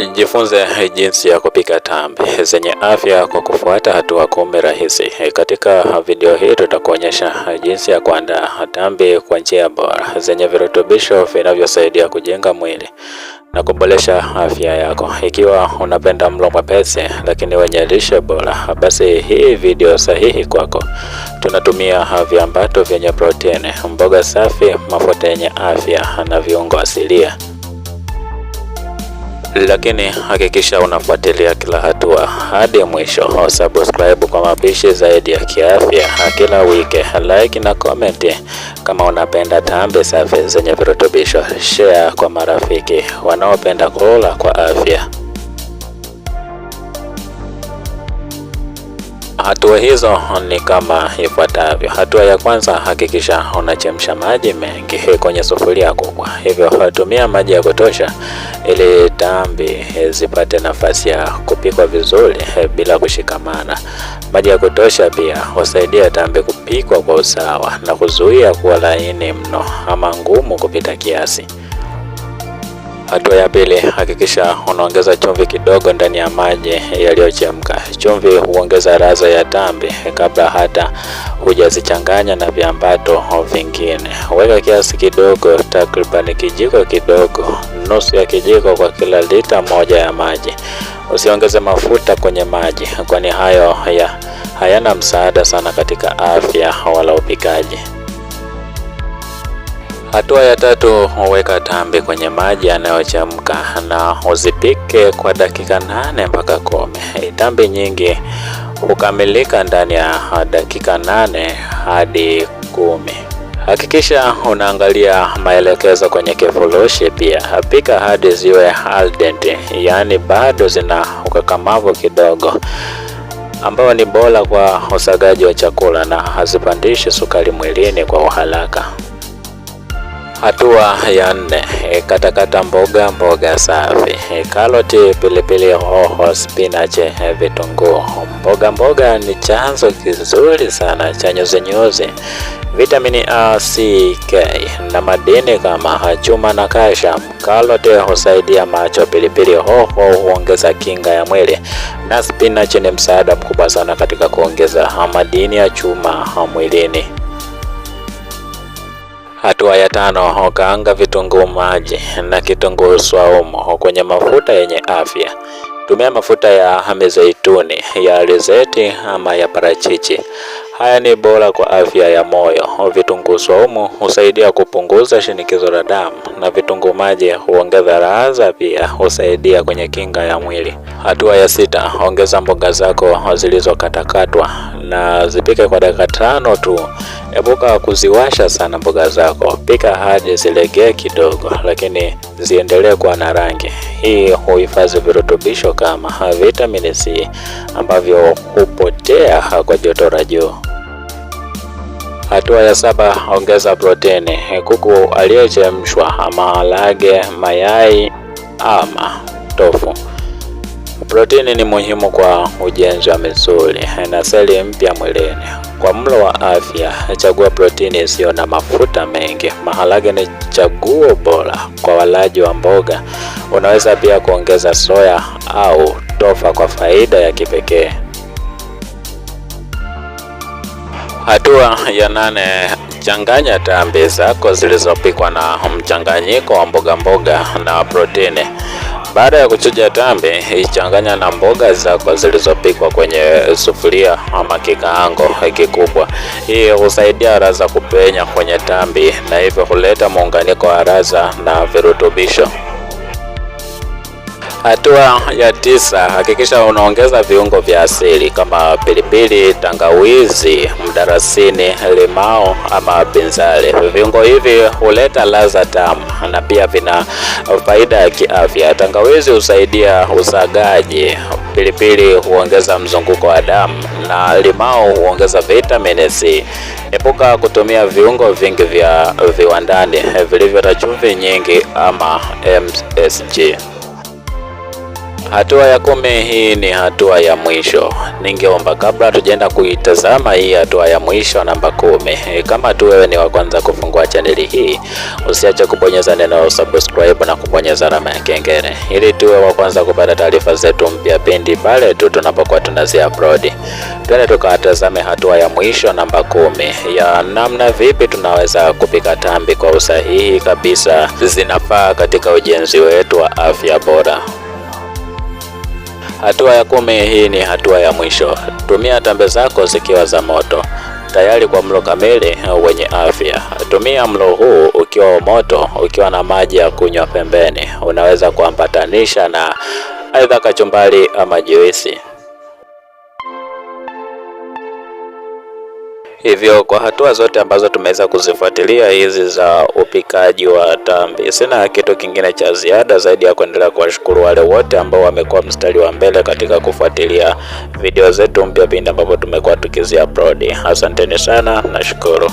Jifunze jinsi ya kupika tambi zenye afya kwa kufuata hatua 10 rahisi. Katika video hii tutakuonyesha jinsi ya kuandaa tambi kwa njia bora zenye virutubisho vinavyosaidia kujenga mwili na kuboresha afya yako. Ikiwa unapenda mlo mwepesi lakini wenye lishe bora, basi hii video sahihi kwako. Tunatumia viambato vyenye protini, mboga safi, mafuta yenye afya na viungo asilia. Lakini hakikisha unafuatilia kila hatua hadi mwisho. Subscribe kwa mapishi zaidi ya kiafya kila wiki. Like na comment kama unapenda tambi safi zenye virutubisho. Share kwa marafiki wanaopenda kula kwa afya. Hatua hizo ni kama ifuatavyo. Hatua ya kwanza, hakikisha unachemsha maji mengi kwenye sufuria kubwa. Hivyo tumia maji ya kutosha ili tambi zipate nafasi ya kupikwa vizuri bila kushikamana. Maji ya kutosha pia husaidia tambi kupikwa kwa usawa na kuzuia kuwa laini mno ama ngumu kupita kiasi. Hatua ya pili, hakikisha unaongeza chumvi kidogo ndani ya maji yaliyochemka. Chumvi huongeza ladha ya tambi kabla hata hujazichanganya na viambato vingine. Weka kiasi kidogo, takriban kijiko kidogo, nusu ya kijiko kwa kila lita moja ya maji. Usiongeze mafuta kwenye maji, kwani hayo hayana msaada sana katika afya wala upikaji. Hatua ya tatu, weka tambi kwenye maji yanayochemka na uzipike kwa dakika 8 mpaka 10. Tambi nyingi hukamilika ndani ya dakika 8 hadi 10. Hakikisha unaangalia maelekezo kwenye kifurushi pia. Pika hadi ziwe al dente, yaani bado zina ukakamavu kidogo, ambao ni bora kwa usagaji wa chakula na hazipandishi sukari mwilini kwa haraka. Hatua ya 4, katakata mboga safi. Karoti, pilipili hoho, spinach, vitunguu. Mboga ni chanzo kizuri sana cha nyuzi, vitamini A, C, K na madini kama chuma na calcium. Karoti husaidia macho, pilipili hoho huongeza kinga ya mwili, na spinach ni msaada mkubwa sana katika kuongeza madini ya chuma mwilini. Hatua ya 5, kaanga vitunguu maji na kitunguu swaumu kwenye mafuta yenye afya. Tumia mafuta ya mizeituni, ya alizeti ama ya parachichi. Haya ni bora kwa afya ya moyo. Vitunguu swaumu husaidia kupunguza shinikizo la damu, na vitunguu maji huongeza ladha, pia husaidia kwenye kinga ya mwili. Hatua ya 6, ongeza mboga zako zilizokatakatwa na zipike kwa dakika 5 tu. Epuka kuziwasha sana mboga zako. Pika hadi zilegee kidogo, lakini ziendelee kuwa na rangi. Hii huhifadhi virutubisho kama vitamini C ambavyo hupotea kwa joto la juu. Hatua ya 7, ongeza protini. Kuku aliyechemshwa, maharage, mayai ama tofu. Protini ni muhimu kwa ujenzi wa misuli na seli mpya mwilini. Kwa mlo wa afya, chagua protini isiyo na mafuta mengi. Maharage ni chaguo bora kwa walaji wa mboga. Unaweza pia kuongeza soya au tofa kwa faida ya kipekee. Hatua ya 8, changanya tambi zako zilizopikwa na mchanganyiko wa mboga na protini. Baada ya kuchuja tambi, ichanganya na mboga zako zilizopikwa kwenye sufuria ama kikaango kikubwa. Hii husaidia ladha kupenya kwenye tambi na hivyo huleta muunganiko wa ladha na virutubisho. Hatua ya 9, hakikisha unaongeza viungo vya asili kama pilipili, tangawizi, mdarasini, limao ama binzari. Viungo hivi huleta ladha tamu na pia vina faida ya kiafya. Tangawizi husaidia usagaji, pilipili huongeza mzunguko wa damu na limao huongeza vitamini C. Epuka kutumia viungo vingi vya viwandani vilivyo na chumvi nyingi ama MSG. Hatua ya 10, hii ni hatua ya mwisho. Ningeomba kabla tujaenda kuitazama hii hatua ya mwisho namba 10, kama tu wewe ni wa kwanza kufungua chaneli hii, usiache kubonyeza neno subscribe na kubonyeza alama ya kengele ili tuwe wa kwanza kupata taarifa zetu mpya pindi pale tu tunapokuwa tunazi upload. Twende tukatazame hatua ya mwisho namba 10 ya namna vipi tunaweza kupika tambi kwa usahihi kabisa, zinafaa katika ujenzi wetu wa afya bora. Hatua ya 10, hii ni hatua ya mwisho. Tumia tambi zako zikiwa za moto tayari kwa mlo kamili wenye afya. Tumia mlo huu ukiwa moto, ukiwa na maji ya kunywa pembeni. Unaweza kuambatanisha na aidha kachumbari ama juisi. Hivyo kwa hatua zote ambazo tumeweza kuzifuatilia hizi za upikaji wa tambi, sina kitu kingine cha ziada zaidi ya kuendelea kuwashukuru wale wote ambao wamekuwa mstari wa mbele katika kufuatilia video zetu mpya pindi ambapo tumekuwa tukizi upload. Asanteni sana, nashukuru.